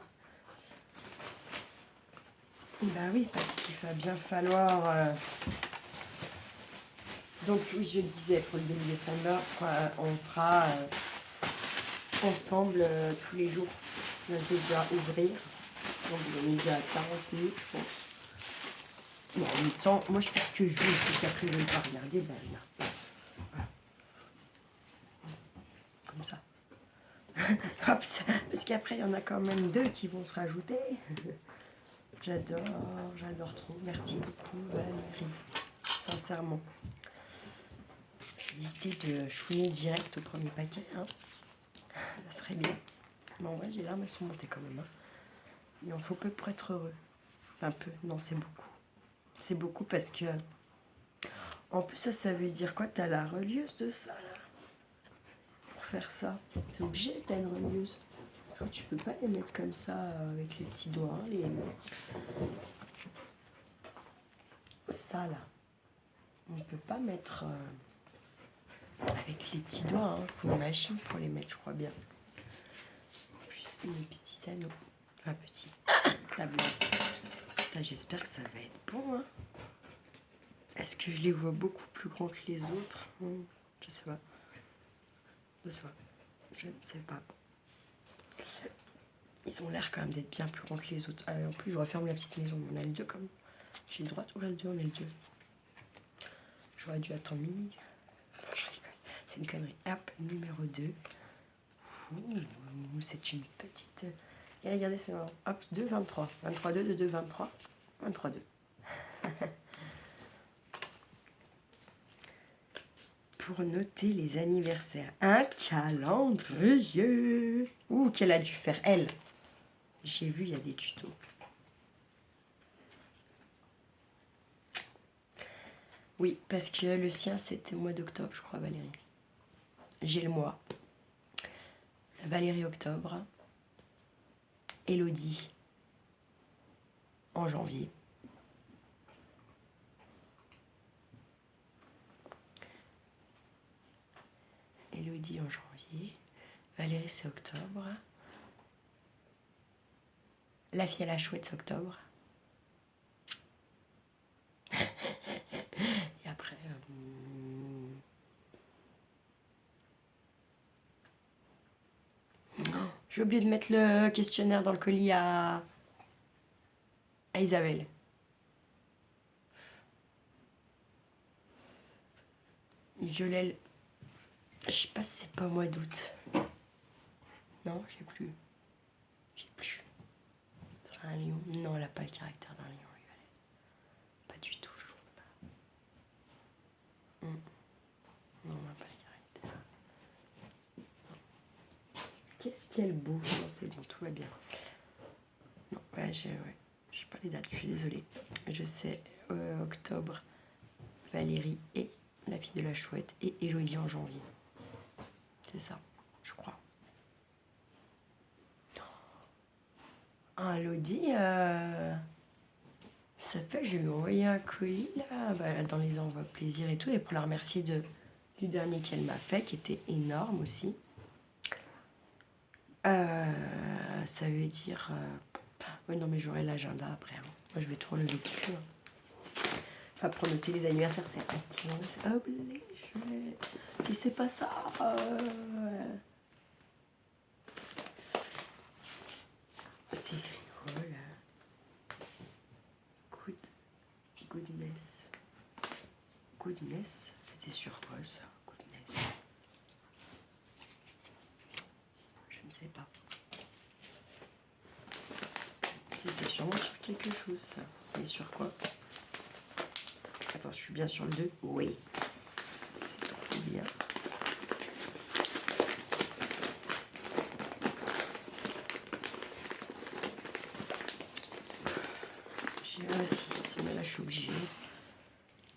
Bah oui, parce qu'il va bien falloir... Donc oui, je disais, pour le début décembre, on fera ensemble tous les jours. On a déjà ouvrir. Donc on est déjà à 40 minutes, je pense. Bon, en même temps, moi je fais ce que je veux, parce qu'après je ne vais pas regarder, ben là. Voilà. Comme ça. Hop, parce qu'après il y en a quand même 2 qui vont se rajouter. J'adore trop. Merci beaucoup Valérie. Sincèrement. Je vais éviter de chouiner direct au premier paquet. Hein. Ça serait bien. Mais en vrai, les larmes elles sont montées quand même. Hein. Il en faut peu pour être heureux. Enfin peu, non c'est beaucoup. C'est beaucoup parce que... En plus ça veut dire quoi? T'as la relieuse de ça là? Pour faire ça. C'est obligé, t'as une relieuse. Je crois que tu peux pas les mettre comme ça avec les petits doigts. Ça là. On ne peut pas mettre avec les petits doigts. Il faut une machine pour les mettre, je crois bien. Plus les petits anneaux. Enfin petits. J'espère que ça va être bon. Hein. Est-ce que je les vois beaucoup plus grands que les autres? Je sais pas. Je ne sais pas. Ils ont l'air quand même d'être bien plus grands que les autres. Ah, en plus, je referme la petite maison. On a le 2 comme... J'ai le droit d'ouvrir le 2, on a le 2. J'aurais dû attendre minuit. Je rigole. C'est une connerie. Hop, numéro 2. C'est une petite... Et regardez, c'est marrant. Hop, 2, 23. 23, 2, 2, 23. 23, 2. Pour noter les anniversaires. Un calendrier. Qu'elle a dû faire, elle. J'ai vu, il y a des tutos. Oui, parce que le sien, c'était au mois d'octobre, je crois, Valérie. J'ai le mois. Valérie, octobre. Élodie, en janvier. Élodie, en janvier. Valérie, c'est octobre. La fille à la chouette, c'est octobre. Et après... J'ai oublié de mettre le questionnaire dans le colis à Isabelle. Je l'ai... Je sais pas si c'est pas au mois d'août. Non, j'ai plus. C'est un lion. Non, elle n'a pas le caractère d'un lion. Pas du tout, je trouve pas. Non, elle n'a pas le caractère. Qu'est-ce qu'elle bouffe? Non, c'est bon, tout va bien. Non, ouais. Je sais pas les dates, je suis désolée. Je sais, octobre, Valérie et la fille de la chouette et Élodie en janvier. C'est ça, je crois. Ah, Elodie, ça fait que je lui ai envoyé un colis là, dans les envois plaisir et tout, et pour la remercier du dernier qu'elle m'a fait, qui était énorme aussi. Ça veut dire... Oui, non, mais j'aurai l'agenda après. Hein. Moi, je vais tout relever dessus. Hein. Enfin, pour noter les anniversaires, c'est attirant. C'est obligé. Et c'est pas ça. C'est rigolo. Goodness. Goodness. C'était sur quoi ça? Goodness. Je ne sais pas. C'était sûrement sur quelque chose ça. Mais sur quoi? Attends, je suis bien sur le 2. Oui. C'est trop bien. Ah si, mais là je suis obligée.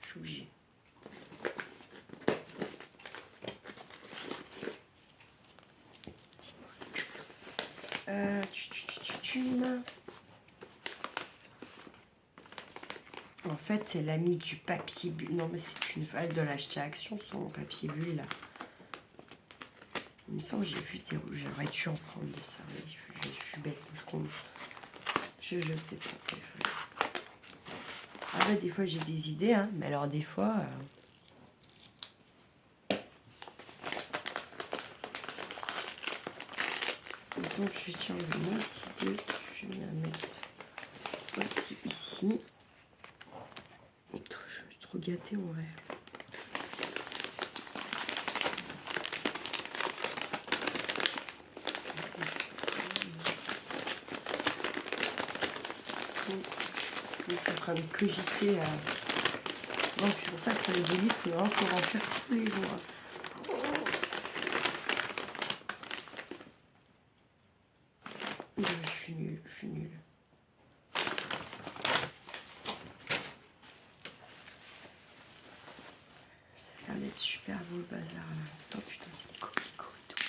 Je suis obligée. En fait, c'est l'ami du papier bulle. Non, mais c'est une feuille de l'acheter à Action, son papier bulle là. Il me semble que j'ai vu des rouges. J'aurais dû en prendre de ça. Oui, je suis bête. Je sais pas. Ah bah, des fois j'ai des idées, hein, mais alors des fois. Donc je vais enlever mon petit 2. Je vais la mettre aussi ici. Je suis trop gâtée en vrai. Je suis en train de cogiter. Non, c'est pour ça que les livres, il faut en faire tous les jours. Je suis nulle, je suis nulle. Ça a l'air d'être super beau le bazar là. Oh putain, c'est des coquelicots et tout.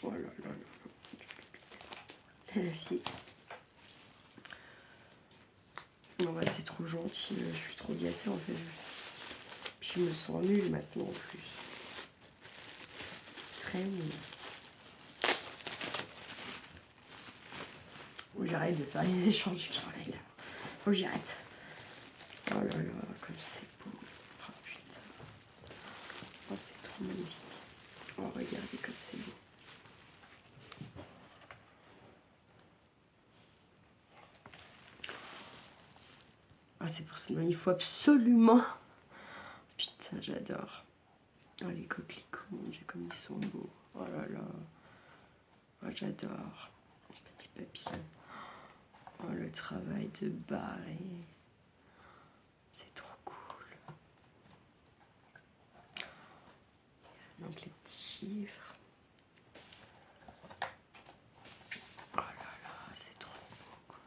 Oh là là là. La fille. Non, bah, c'est trop gentil, je suis trop gâtée en fait. Je me sens nulle maintenant en plus. Très nulle. Faut que j'arrête de faire les échanges du Caroline. Faut que j'arrête. Oh là là, comme c'est beau. Oh putain. Oh, c'est trop magnifique. Oh, regardez comme c'est beau. Ah, c'est pour ça, il faut absolument. Putain, j'adore. Oh, les coquelicots, mon Dieu, comme ils sont beaux. Oh là là. Oh, j'adore. Petit papillon. Oh, le travail de barré. C'est trop cool. Donc, les petits chiffres. Oh là là, c'est trop beau, quoi.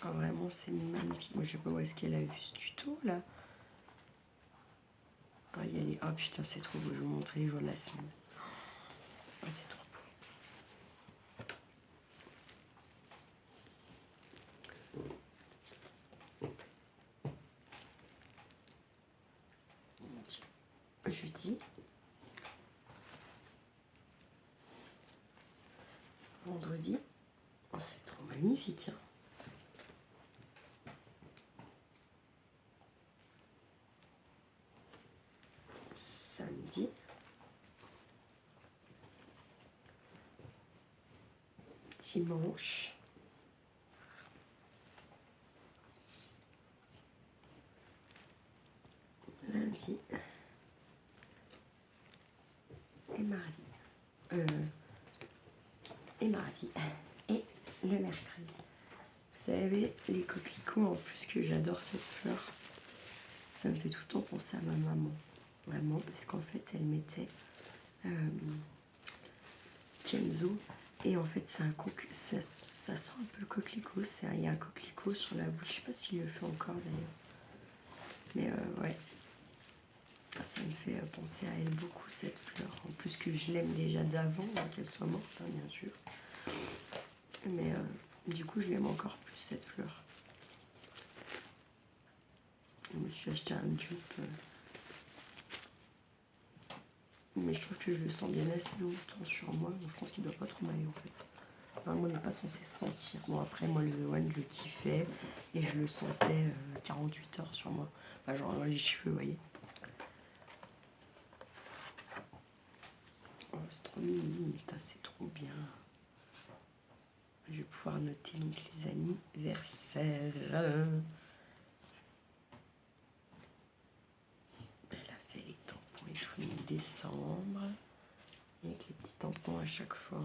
Oh, vraiment, c'est magnifique. Moi, je sais pas où est-ce qu'elle a vu ce tuto, là. Oh, y aller. Oh putain, c'est trop beau. Je vais vous montrer les jours de la semaine. Oh, c'est trop beau. Jeudi. Vendredi. Oh, c'est trop magnifique. Hein. Samedi. Dimanche. Lundi. Et mardi. Et mardi. Et le mercredi. Vous savez, les coquelicots, en plus que j'adore cette fleur. Ça me fait tout le temps penser à ma maman. Vraiment, parce qu'en fait, elle mettait Kenzo. Et en fait, c'est un ça sent un peu le coquelicot. Il y a un coquelicot sur la bouche. Je sais pas s'il le fait encore d'ailleurs. Mais ouais. Ça me fait penser à elle beaucoup, cette fleur. En plus que je l'aime déjà d'avant, qu'elle soit morte, hein, bien sûr. Mais du coup, je l'aime encore plus, cette fleur. Je me suis acheté un dupe. Mais je trouve que je le sens bien assez longtemps sur moi. Donc je pense qu'il doit pas trop m'aller en fait. Normalement, on n'est pas censé se sentir. Bon, après, moi, le The One, je le kiffais. Et je le sentais 48 heures sur moi. Enfin, genre dans les cheveux, vous voyez. Oh, c'est trop mignon, c'est trop bien. Je vais pouvoir noter donc les anniversaires. Elle a fait les tampons et tout mi-décembre. Avec les petits tampons à chaque fois.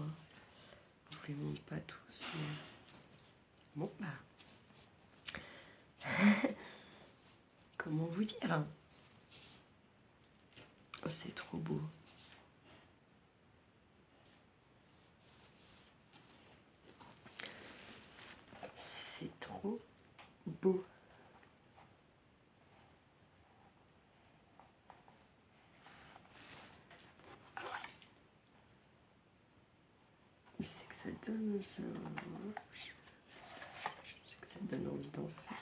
Je ne les montre pas tous. Mais... Bon, bah. Comment vous dire? Oh, c'est trop beau. C'est trop beau. C'est que ça donne ça. C'est que ça donne envie d'en faire.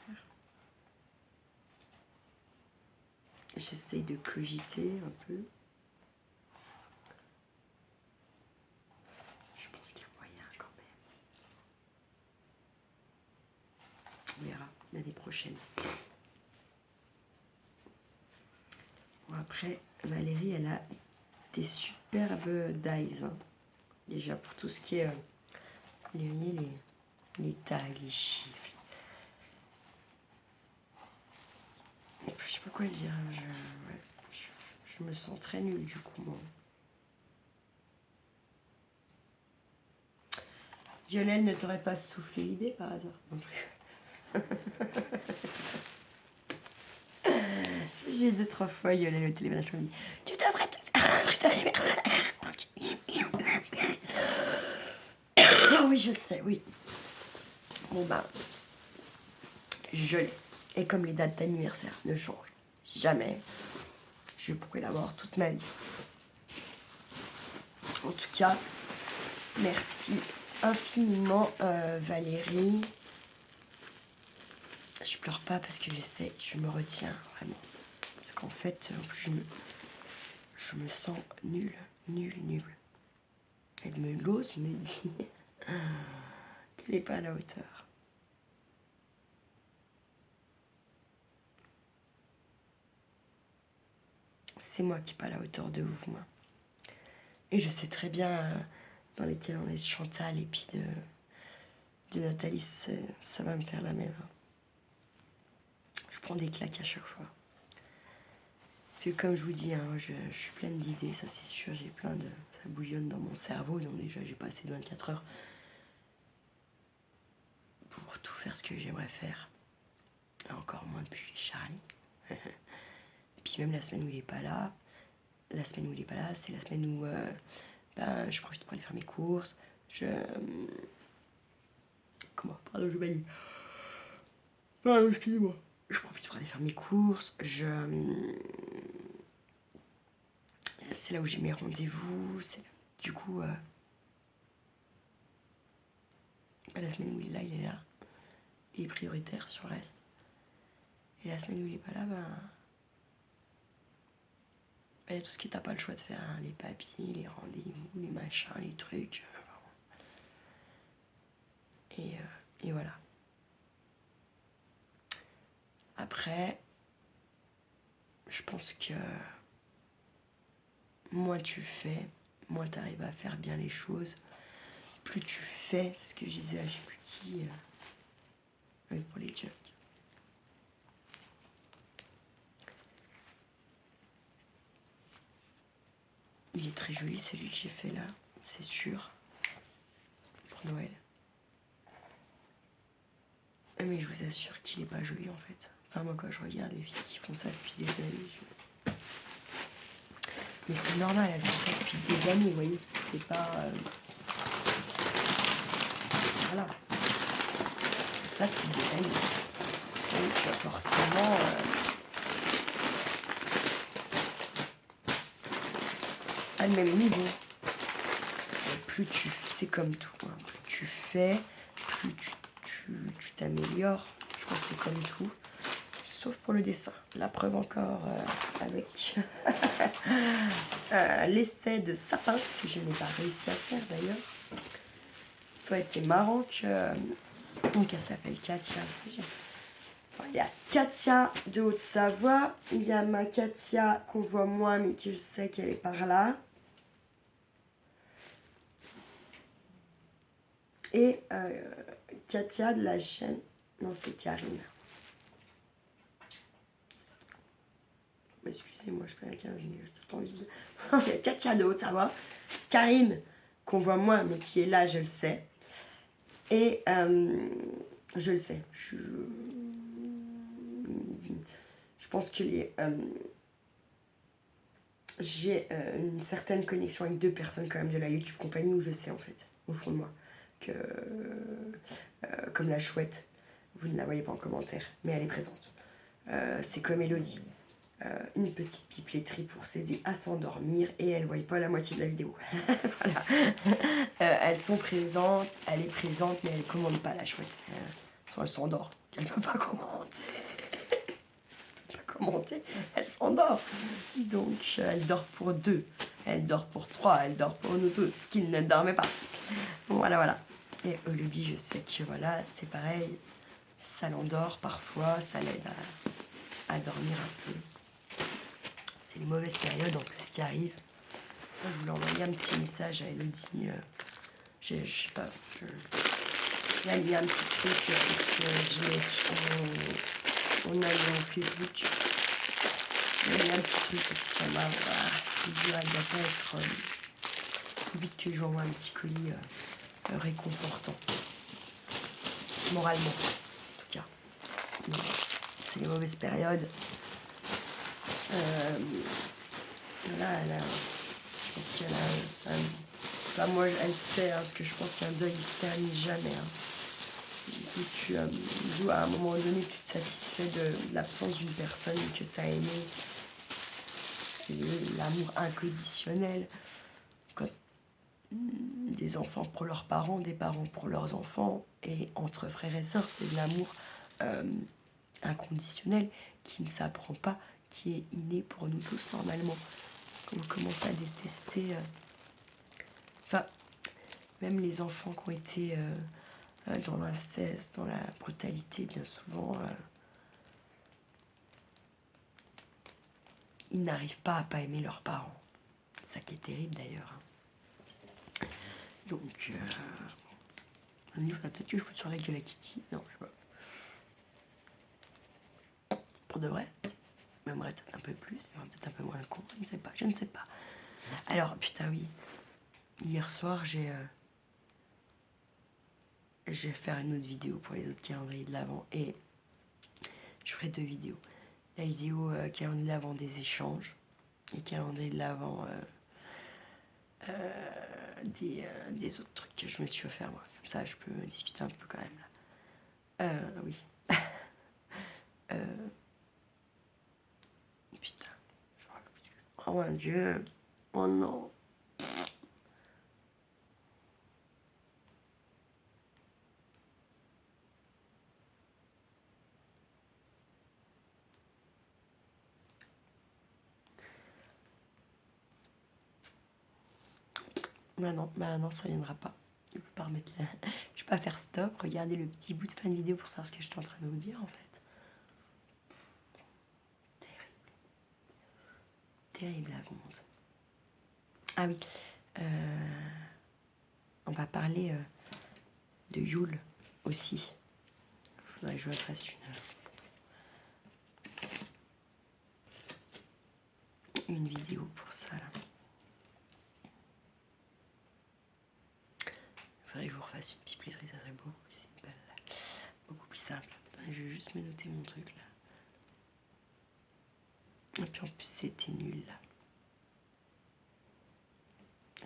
J'essaye de cogiter un peu. Je pense qu'il y a moyen quand même. On verra l'année prochaine. Bon, après, Valérie, elle a des superbes dies. Hein. Déjà pour tout ce qui est les tags, les chiffres. Je sais pas quoi dire. Je me sens très nulle du coup, moi. Lionel ne t'aurait pas soufflé l'idée par hasard non plus. J'ai 2-3 fois Lionel au téléphone, je me dis tu devrais te faire un putain d'anniversaire. Oh oui, je sais, oui. Bon bah, je l'ai. Et comme les dates d'anniversaire ne changent jamais, je pourrais l'avoir toute ma vie. En tout cas, merci infiniment Valérie. Je pleure pas parce que j'essaie, je me retiens vraiment. Parce qu'en fait, je me sens nulle. Elle l'ose me dit qu'elle n'est pas à la hauteur. C'est moi qui n'ai pas à la hauteur de vous, moi. Et je sais très bien dans lesquels on est de Chantal et puis de Nathalie, ça va me faire la même. Je prends des claques à chaque fois. Parce que comme je vous dis, hein, je suis pleine d'idées, ça c'est sûr, j'ai plein de... Ça bouillonne dans mon cerveau, donc déjà j'ai pas assez de 24 heures pour tout faire ce que j'aimerais faire. Et encore moins depuis Charlie. Puis même la semaine où il est pas là, c'est la semaine où je profite pour aller faire mes courses. Comment? Pardon, je baillis. Pardon, excusez-moi. Je profite pour aller faire mes courses. C'est là où j'ai mes rendez-vous. Du coup, la semaine où il est là, il est là. Il est prioritaire sur le reste. Et la semaine où il est pas là, il y a tout ce que t'as pas le choix de faire, hein. Les papiers, les rendez-vous, les machins, les trucs. Et voilà. Après, je pense que moins tu fais, moins tu arrives à faire bien les choses. Plus tu fais, c'est ce que je disais à Chicuti pour les jokes. Il est très joli celui que j'ai fait là, c'est sûr, pour Noël. Mais je vous assure qu'il est pas joli en fait. Enfin, moi, quand je regarde les filles qui font ça depuis des années, mais c'est normal, elles font ça depuis des années, vous voyez. C'est pas... Voilà. C'est ça depuis des années. Donc, forcément... à le même niveau. Plus tu... C'est comme tout. Hein. Plus tu fais, plus tu t'améliores. Je pense que c'est comme tout. Sauf pour le dessin. La preuve encore avec l'essai de sapin, que je n'ai pas réussi à faire d'ailleurs. Ça aurait été marrant que... Donc elle s'appelle Katia. Il y a Katia de Haute-Savoie. Il y a ma Katia qu'on voit moins, mais que je sais qu'elle est par là. Et Katia de la chaîne... Non, c'est Karine. Excusez-moi, je peux la 15 minutes, j'ai tout le temps envie de vous... Il y a Katia de Haute-Savoie. Karine, qu'on voit moins, mais qui est là, je le sais. Et je le sais. Je pense que j'ai une certaine connexion avec 2 personnes quand même de la YouTube compagnie où je sais en fait, au fond de moi, que comme la chouette, vous ne la voyez pas en commentaire, mais elle est présente. C'est comme Elodie, une petite pipeleterie pour s'aider à s'endormir et elle ne voit pas la moitié de la vidéo. Voilà. Elles sont présentes, elle est présente, mais elle ne commande pas la chouette. Soit elle s'endort, elle ne peut pas commenter. Elle s'endort. Donc elle dort pour 2, elle dort pour 3, elle dort pour nous tous, qui ne dormait pas. Voilà, voilà. Et Elodie, je sais que voilà, c'est pareil, ça l'endort parfois, ça l'aide à dormir un peu. C'est les mauvaises périodes en plus qui arrivent. Je voulais envoyer un petit message à Elodie. Je sais pas, elle a mis un petit truc parce que je l'ai sur mon Facebook. Il y a un petit truc parce que ça m'a dit, elle doit pas être vite que je lui envoie un petit colis réconfortant. Moralement, en tout cas. C'est les mauvaises périodes. Là, je pense qu'elle a... Enfin, moi, elle sait, hein, parce que je pense qu'un deuil ne se termine jamais. Hein. À un moment donné, tu te satisfais de l'absence d'une personne que tu as aimée. C'est l'amour inconditionnel. Quand des enfants pour leurs parents, des parents pour leurs enfants, et entre frères et sœurs, c'est de l'amour inconditionnel qui ne s'apprend pas, qui est inné pour nous tous normalement. Quand vous commencez à détester... Enfin, même les enfants qui ont été dans l'inceste, dans la brutalité, bien souvent, ils n'arrivent pas à pas aimer leurs parents. C'est ça qui est terrible d'ailleurs. Donc, il faudrait peut-être que je foute sur la gueule à Kiki. Non, je sais pas. Pour de vrai. M'aimerait peut-être un peu plus, mais peut-être un peu moins le con. Je ne sais pas. Alors, putain, oui. Hier soir, j'ai fait une autre vidéo pour les autres calendriers de l'Avent. Et je ferai 2 vidéos. La vidéo calendrier de l'Avent des échanges. Et calendrier de l'Avent des autres trucs que je me suis offert moi. Comme ça, je peux discuter un peu quand même. Là. Oui. Putain. Oh mon Dieu. Oh non. Bah non, ça viendra pas. Je peux pas remettre la... Je peux pas faire stop, regarder le petit bout de fin de vidéo pour savoir ce que je suis en train de vous dire en fait. Terrible la gonze. Ah oui. On va parler de Yule aussi. Il faudrait que je me fasse une vidéo pour ça là. Il faudrait que je vous refasse une pipeleterie, ça serait beaucoup plus simple. Je vais juste me noter mon truc là. Et puis en plus c'était nul là.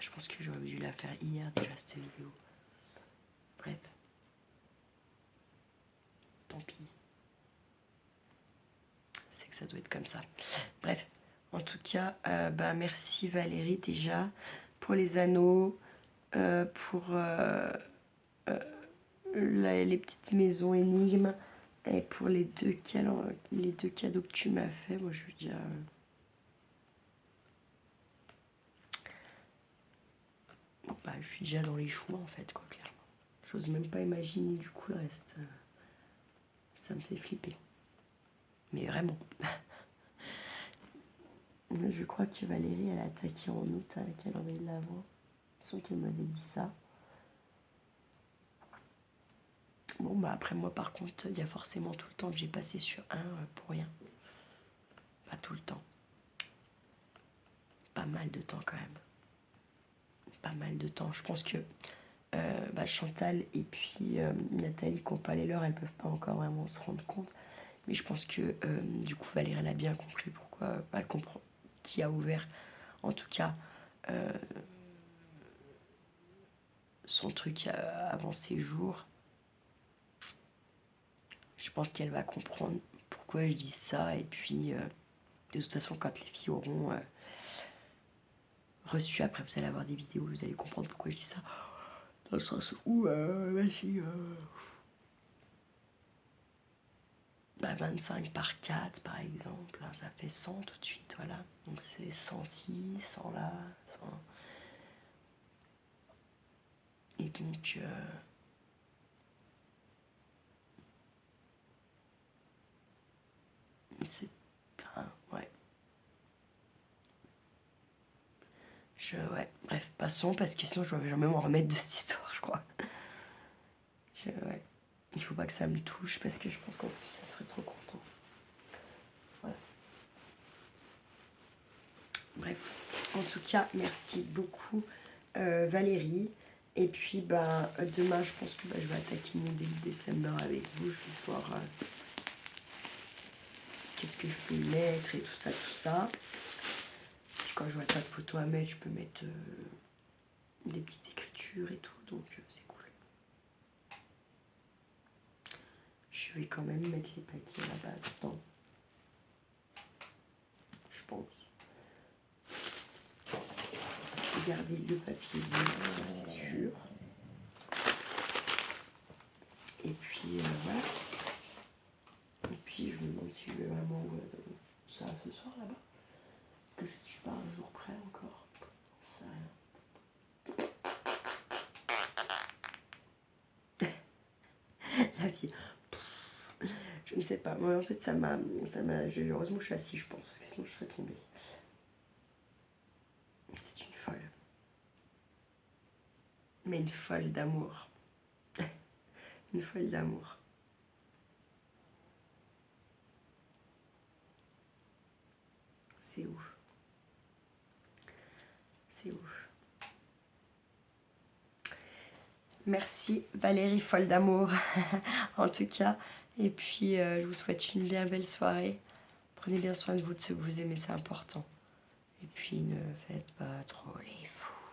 Je pense que j'aurais dû la faire hier déjà cette vidéo. Bref. Tant pis. C'est que ça doit être comme ça. Bref. En tout cas, bah merci Valérie déjà pour les anneaux, pour les petites maisons énigmes et pour les deux cadeaux que tu m'as fait. Moi je veux dire... bah, je suis déjà dans les choux en fait, quoi, clairement. J'ose même pas imaginer du coup le reste. Ça me fait flipper. Mais vraiment. Je crois que Valérie, elle a attaqué en août à la calendrier de l'Avent. Sans qu'elle m'avait dit ça. Bon, bah après moi, par contre, il y a forcément tout le temps que j'ai passé sur un pour rien. Pas tout le temps. Pas mal de temps quand même. Pas mal de temps. Je pense que Chantal et puis Nathalie qui n'ont pas les leurs, elles peuvent pas encore vraiment se rendre compte. Mais je pense que du coup Valérie elle a bien compris pourquoi, elle comprend qui a ouvert en tout cas son truc avant ses jours. Je pense qu'elle va comprendre pourquoi je dis ça. Et puis de toute façon quand les filles auront reçu, après vous allez avoir des vidéos, vous allez comprendre pourquoi je dis ça. Dans le sens où ma fille... 25 par 4 par exemple, ça fait 100 tout de suite, voilà. Donc c'est 106, 100 là, 100. Et donc c'est... ouais. Ouais, bref, passons, parce que sinon je vais jamais m'en remettre de cette histoire, je crois. Ouais. Il faut pas que ça me touche, parce que je pense qu'en plus ça serait trop content. Voilà. Bref, en tout cas, merci beaucoup Valérie. Et puis demain, je pense que je vais attaquer mon Daily December avec vous. Je vais voir qu'est-ce que je peux y mettre et tout ça, tout ça. Puis quand je vois pas de photos à mettre, je peux mettre des petites écritures et tout, donc c'est cool. Je vais quand même mettre les paquets là-bas dedans. Je pense. Je vais garder le papier libre, c'est sûr. Et puis voilà. Et puis je me demande si je vais vraiment ça ce soir là-bas. Parce que je suis pas un jour près encore. Ça rien. La vie. Je ne sais pas. Moi en fait heureusement je suis assise, je pense, parce que sinon je serais tombée. C'est une folle. Mais une folle d'amour. Une folle d'amour. C'est ouf. C'est ouf. Merci Valérie, folle d'amour. En tout cas. Et puis je vous souhaite une bien belle soirée. Prenez bien soin de vous, de ceux que vous aimez, c'est important. Et puis ne faites pas trop les fous.